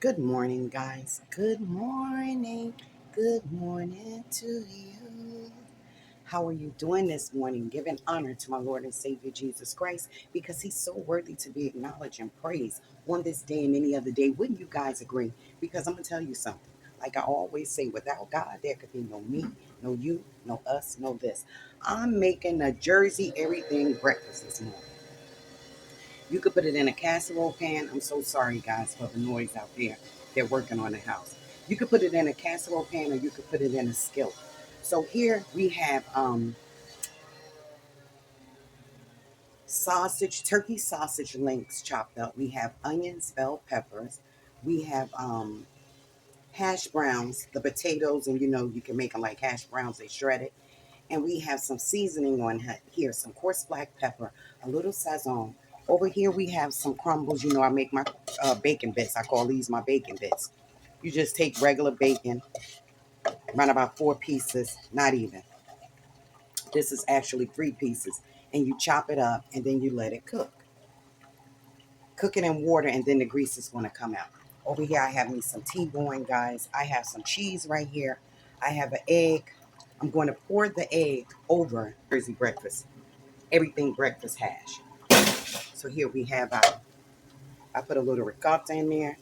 Good morning, guys. Good morning. Good morning to you. How are you doing this morning? Giving honor to my Lord and Savior Jesus Christ because he's so worthy to be acknowledged and praised on this day and any other day. Wouldn't you guys agree? Because I'm going to tell you something. Like I always say, without God, there could be no me, no you, no us, no this. I'm making a Jersey everything breakfast this morning. You could put it in a casserole pan. I'm so sorry, guys, for the noise out there. They're working on the house. You could put it in a casserole pan or you could put it in a skillet. So here we have sausage, turkey sausage links chopped up. We have onions, bell peppers. We have hash browns, the potatoes, and you can make them like hash browns, they shred it. And we have some seasoning on here, some coarse black pepper, a little sazon. Over here we have some crumbles. I make my bacon bits. I call these my bacon bits. You just take regular bacon, around about 4 pieces, not even. This is actually 3 pieces. And you chop it up and then you let it cook. Cook it in water and then the grease is going to come out. Over here I have me some tea going, guys. I have some cheese right here. I have an egg. I'm going to pour the egg over Jersey breakfast. Everything breakfast hash. So here we have I put a little ricotta in there.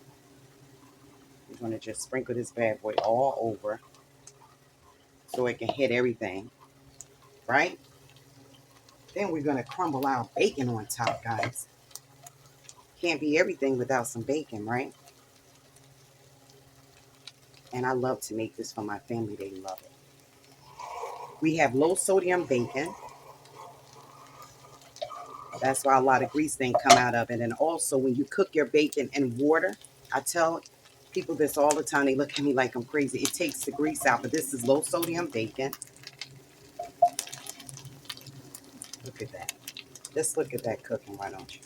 I'm going to just sprinkle this bad boy all over so it can hit everything, right? Then we're going to crumble our bacon on top, guys. Can't be everything without some bacon, right? And I love to make this for my family. They love it. We have low sodium bacon. That's why a lot of grease didn't come out of it. And also, when you cook your bacon in water, I tell people this all the time. They look at me like I'm crazy. It takes the grease out, but this is low sodium bacon. Look at that. Just look at that cooking, why don't you?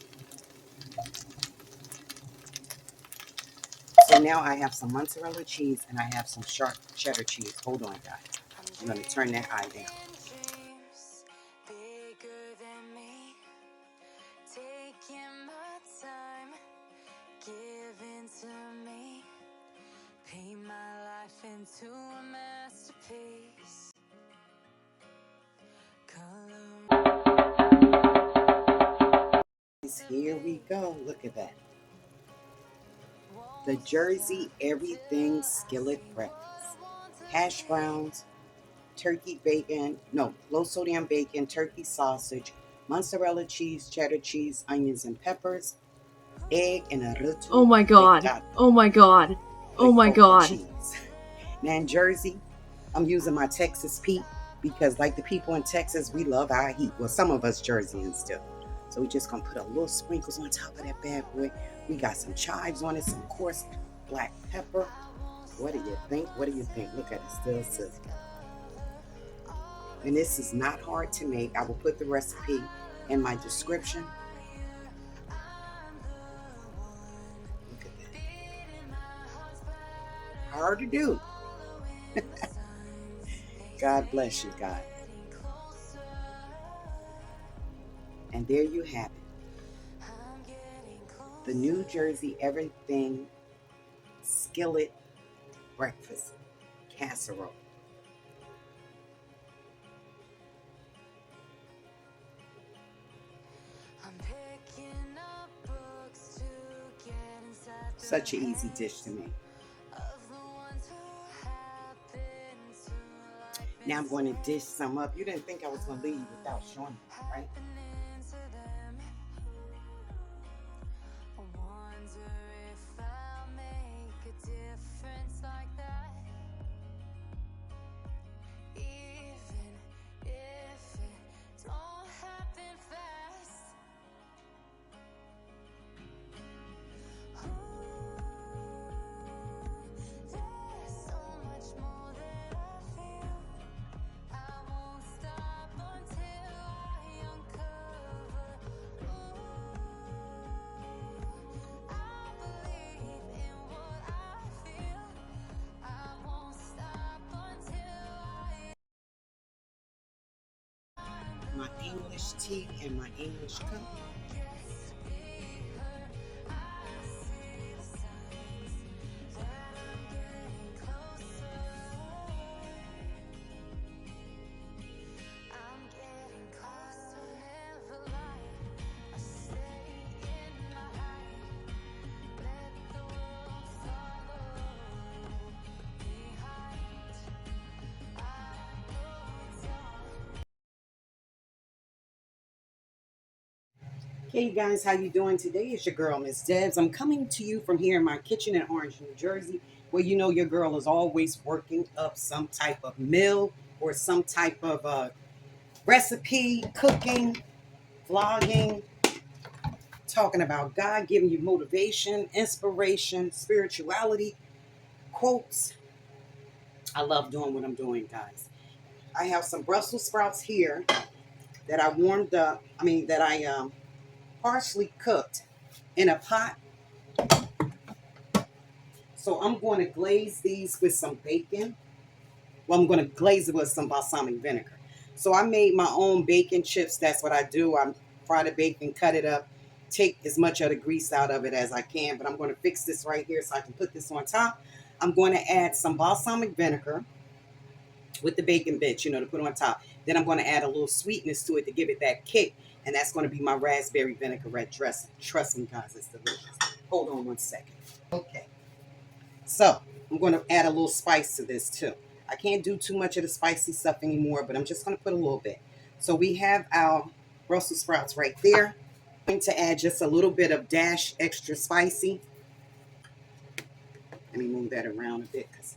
So now I have some mozzarella cheese and I have some sharp cheddar cheese. Hold on, guys. I'm going to turn that eye down. Taking my time, giving to me, paint my life into a masterpiece. Here we go. Look at that. The Jersey Everything Skillet Breakfast. Hash browns, turkey bacon, no, low sodium bacon, turkey sausage, mozzarella cheese, cheddar cheese, onions and peppers, egg, and a Oh little my god. ricotta, Oh my god. Oh my ricotta god. cheese. Now in Jersey, I'm using my Texas Pete because like the people in Texas, we love our heat. Well, some of us Jerseyans do. So we're just gonna put a little sprinkles on top of that bad boy. We got some chives on it, some coarse black pepper. What do you think? What do you think? Look at it, still sizzling. And this is not hard to make. I will put the recipe in my description. Look at that. Hard to do. God bless you, God. And there you have it. The New Jersey Everything Skillet Breakfast Casserole. Such an easy dish to make. Now I'm going to dish some up. You didn't think I was going to leave without showing you, right? My English tea and my English cup. Hey guys, how you doing today? It's your girl, Miss Debs. I'm coming to you from here in my kitchen in Orange, New Jersey, where you know your girl is always working up some type of meal or some type of recipe, cooking, vlogging, talking about God, giving you motivation, inspiration, spirituality, quotes. I love doing what I'm doing, guys. I have some Brussels sprouts here that I warmed up. That I partially cooked in a pot. So I'm going to glaze these with some bacon. Well, I'm going to glaze it with some balsamic vinegar. So I made my own bacon chips. That's what I do. I fry the bacon, cut it up, take as much of the grease out of it as I can. But I'm going to fix this right here so I can put this on top. I'm going to add some balsamic vinegar with the bacon bits, to put on top. Then I'm going to add a little sweetness to it to give it that kick. And that's going to be my raspberry vinaigrette dressing. Trust me, guys, it's delicious. Hold on one second. Okay. So I'm going to add a little spice to this too. I can't do too much of the spicy stuff anymore, but I'm just going to put a little bit. So we have our Brussels sprouts right there. I'm going to add just a little bit of dash extra spicy. Let me move that around a bit because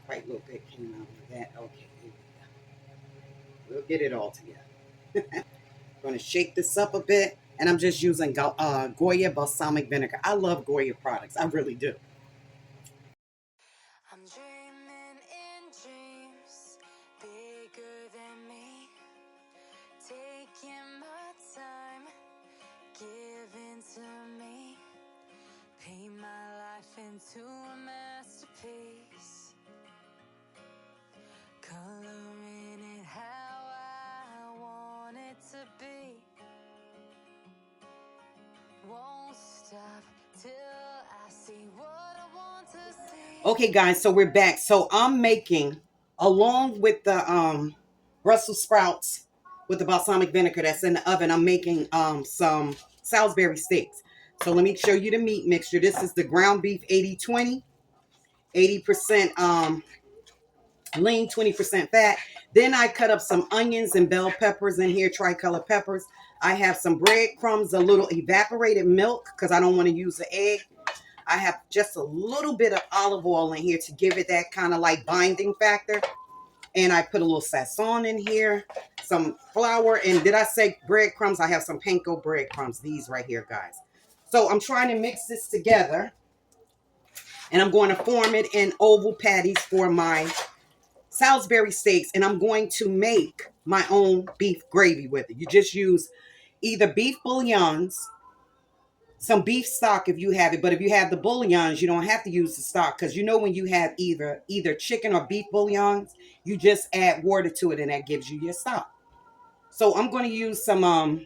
quite a little bit came out of that. Okay, here we go. We'll get it all together. I'm going to shake this up a bit, and I'm just using Goya balsamic vinegar. I love Goya products. I really do. I'm dreaming in dreams bigger than me, taking my time, giving to me, paint my life into a masterpiece, coloring it how I want it to be, won't stop till I see what I want to see. Okay, guys, so we're back. So I'm making, along with the Brussels sprouts with the balsamic vinegar that's in the oven, I'm making some Salisbury steaks. So let me show you the meat mixture. This is the ground beef 80-20, 80% lean, 20% fat. Then I cut up some onions and bell peppers in here, tricolor peppers. I have some breadcrumbs, a little evaporated milk because I don't want to use the egg. I have just a little bit of olive oil in here to give it that kind of like binding factor. And I put a little sazon in here, some flour. And did I say breadcrumbs? I have some panko breadcrumbs, these right here, guys. So I'm trying to mix this together. And I'm going to form it in oval patties for my Salisbury steaks. And I'm going to make my own beef gravy with it. You just use either beef bouillons, some beef stock if you have it, but if you have the bouillons, you don't have to use the stock because when you have either chicken or beef bouillons, you just add water to it and that gives you your stock. So I'm going to use some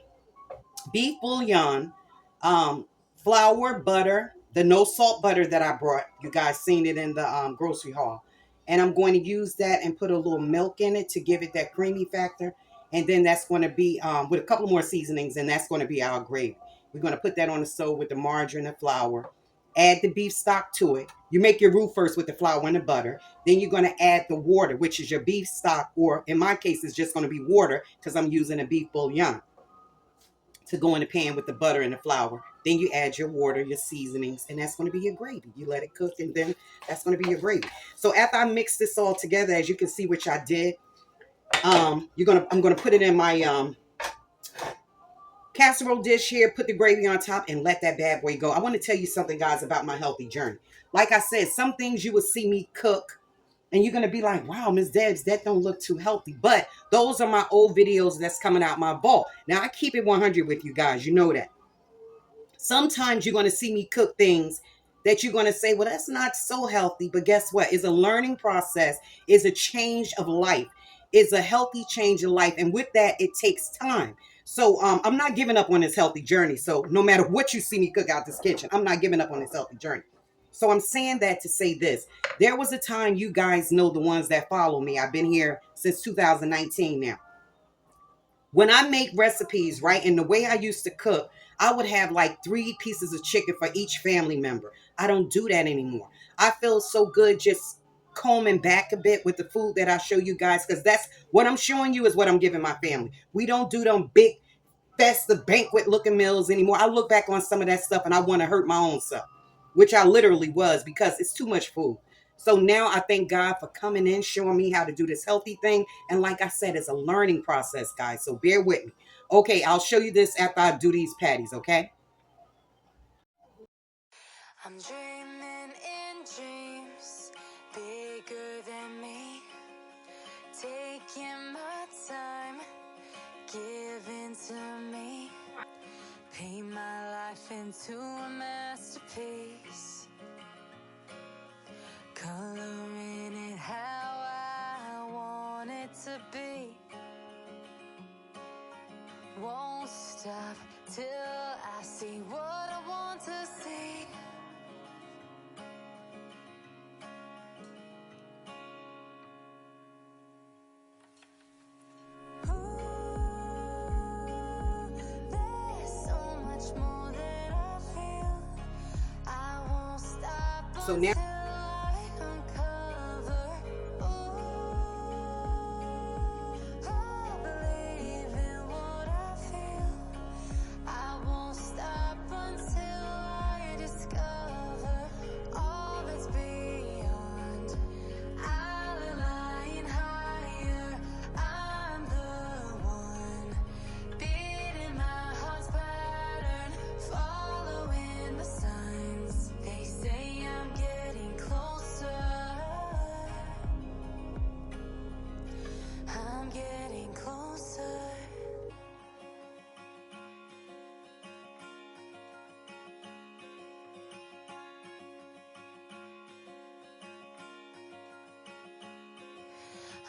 beef bouillon, flour, butter, the no salt butter that I brought. You guys seen it in the grocery haul. And I'm going to use that and put a little milk in it to give it that creamy factor. And then that's going to be with a couple more seasonings, and that's going to be our gravy. We're going to put that on the stove with the margarine and flour. Add the beef stock to it. You make your roux first with the flour and the butter. Then you're going to add the water, which is your beef stock, or in my case, it's just going to be water because I'm using a beef bouillon to go in the pan with the butter and the flour. Then you add your water, your seasonings, and that's going to be your gravy. You let it cook, and then that's going to be your gravy. So after I mix this all together, as you can see, which I did, I'm gonna put it in my casserole dish here, put the gravy on top, and let that bad boy go. I want to tell you something, guys, about my healthy journey. Like I said, some things you will see me cook, and you're going to be like, wow, Miss Debs, that don't look too healthy. But those are my old videos that's coming out my vault. Now, I keep it 100 with you guys. You know that. Sometimes you're going to see me cook things that you're going to say, well, that's not so healthy. But guess what? It's a learning process. It's a change of life. It's a healthy change of life. And with that, it takes time. So I'm not giving up on this healthy journey. So no matter what you see me cook out this kitchen, I'm not giving up on this healthy journey. So I'm saying that to say this. There was a time, you guys know, the ones that follow me. I've been here since 2019 now. When I make recipes, right, and the way I used to cook, I would have like 3 pieces of chicken for each family member. I don't do that anymore. I feel so good just combing back a bit with the food that I show you guys, because that's what I'm showing you is what I'm giving my family. We don't do them big festive banquet looking meals anymore. I look back on some of that stuff and I want to hurt my own self, which I literally was, because it's too much food. So now I thank God for coming in, showing me how to do this healthy thing. And like I said, it's a learning process, guys. So bear with me. Okay, I'll show you this after I do these patties, okay? I'm dreaming in dreams bigger than me, taking my time, giving to me, paint my life into a masterpiece, coloring it how I want it to be. Won't stop till I see what I want to see. So now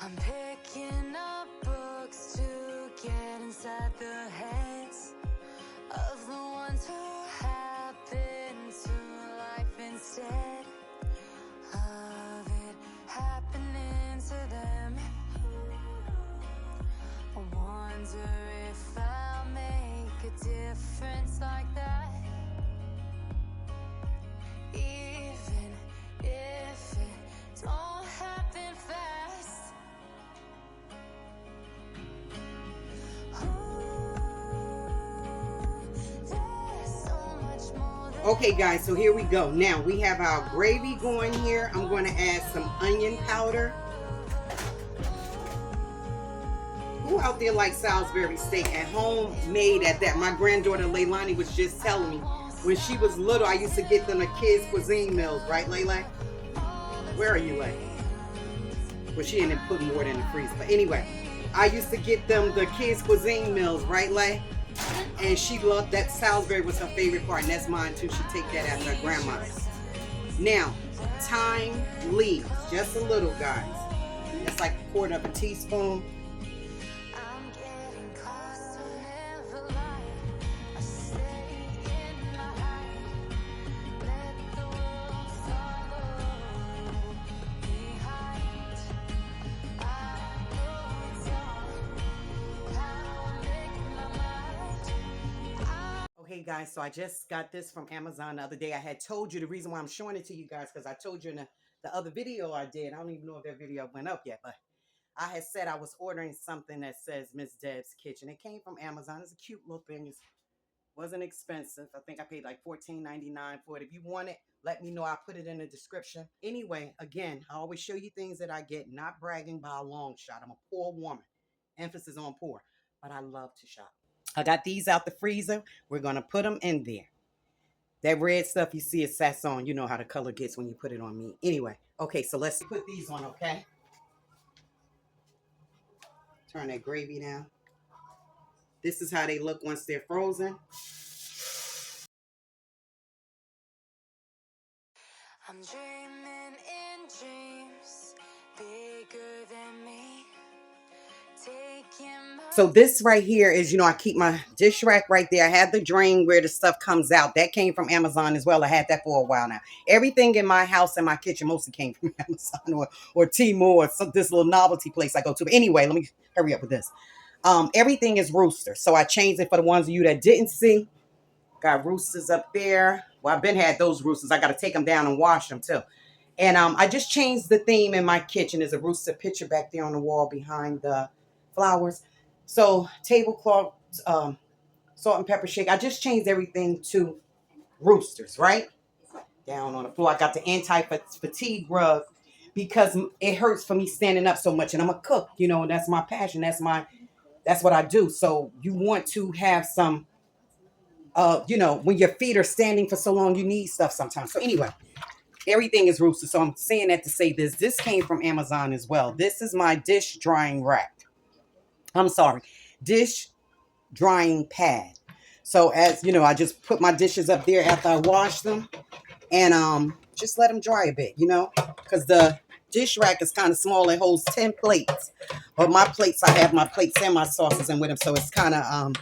I'm picking up books to get inside the heads of the ones who happen to life instead of it happening to them. I wonder if I'll make a difference like that, even if it don't happen fast. Okay, guys, so here we go. Now we have our gravy going here. I'm going to add some onion powder. Who out there like Salisbury steak at home, made at that? My granddaughter Leilani was just telling me when she was little, I used to get them the kids' cuisine meals, right, Leila? Where are you, Leila? Well, she ended up putting more in the freezer. But anyway, I used to get them the kids' cuisine meals, right, Leila? And she loved that. Salisbury was her favorite part, and that's mine too. She take that after her grandma's. Now, thyme leaves, just a little, guys. That's like a quarter of a teaspoon. Okay, guys, so I just got this from Amazon the other day. I had told you the reason why I'm showing it to you guys, because I told you in the other video I did. I don't even know if that video went up yet, but I had said I was ordering something that says Miss Deb's Kitchen. It came from Amazon. It's a cute little thing. It wasn't expensive. I think I paid like $14.99 for it. If you want it, let me know. I'll put it in the description. Anyway, again, I always show you things that I get, not bragging by a long shot. I'm a poor woman. Emphasis on poor, but I love to shop. I got these out the freezer. We're going to put them in there. That red stuff you see is Sasson. You know how the color gets when you put it on meat. Anyway, okay, so let's put these on, okay? Turn that gravy down. This is how they look once they're frozen. I'm dreaming in dreams bigger than me. So this right here is, I keep my dish rack right there. I have the drain where the stuff comes out. That came from Amazon as well. I had that for a while now. Everything in my house and my kitchen mostly came from Amazon or Temu or this little novelty place I go to. But anyway, let me hurry up with this. Everything is rooster. So I changed it for the ones of you that didn't see. Got roosters up there. Well, I've been had those roosters. I got to take them down and wash them too. And I just changed the theme in my kitchen. There's a rooster picture back there on the wall behind the flowers. So tablecloth salt and pepper shake. I just changed everything to roosters, right? Down on the floor. I got the anti-fatigue rug because it hurts for me standing up so much. And I'm a cook, you know, and that's my passion. That's what I do. So you want to have some, you know, when your feet are standing for so long, you need stuff sometimes. So anyway, everything is rooster. So I'm saying that to say this. This came from Amazon as well. This is my dish drying rack. I'm sorry, dish drying pad. So as you know, I just put my dishes up there after I wash them, and just let them dry a bit, you know, because the dish rack is kind of small. It holds 10 plates, but my plates, I have my plates and my sauces in with them, so it's kind of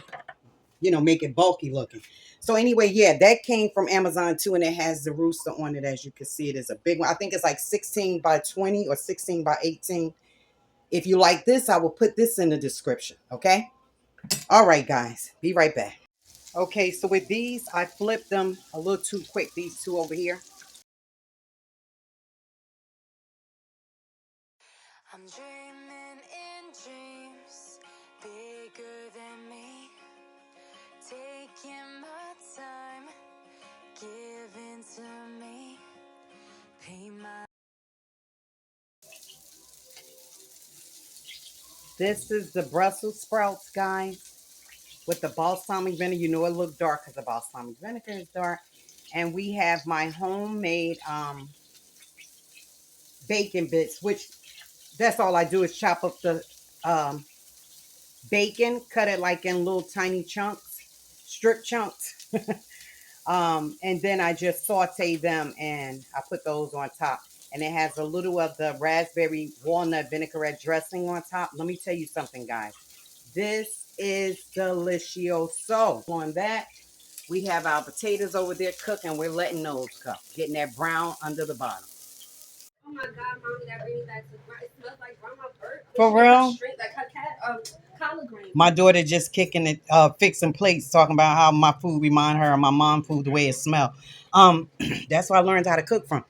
you know, make it bulky looking. So anyway, yeah, that came from Amazon too, and it has the rooster on it. As you can see, it is a big one. I think it's like 16 by 20 or 16 by 18. If you like this, I will put this in the description, okay? All right, guys, be right back. Okay, so with these, I flipped them a little too quick, these two over here. I'm dreaming in dreams bigger than me, taking my time, giving to me, pay my... This is the Brussels sprouts, guys, with the balsamic vinegar. You know it looked dark because the balsamic vinegar is dark. And we have my homemade bacon bits, which that's all I do is chop up the bacon, cut it like in little tiny chunks, strip chunks. And then I just saute them and I put those on top. And it has a little of the raspberry walnut vinaigrette dressing on top. Let me tell you something, guys. This is delicioso. On that, we have our potatoes over there cooking. We're letting those cook, getting that brown under the bottom. Oh my God, Mommy, that brings back to it smells like grandma bird. For real? Collard greens. My daughter just kicking it, fixing plates, talking about how my food remind her of my mom food, the way it smell. That's where I learned how to cook from.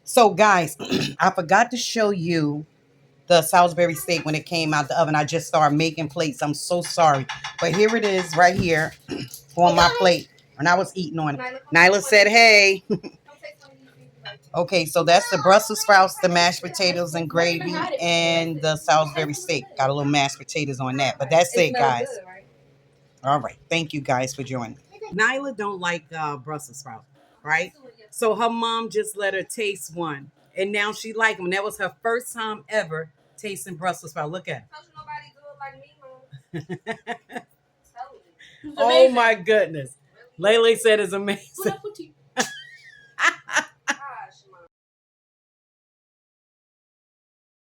So guys, I forgot to show you the Salisbury steak when it came out the oven. I just started making plates. I'm so sorry. But here it is right here on my plate. And I was eating on it. Nyla said, hey. Okay, so that's the Brussels sprouts, the mashed potatoes and gravy, and the Salisbury steak. Got a little mashed potatoes on that. But that's it, guys. All right. Thank you guys for joining. Nyla don't like Brussels sprouts, right? So her mom just let her taste one. And now she like them. That was her first time ever tasting Brussels sprouts. Look at it. Oh my goodness. Lele said it's amazing.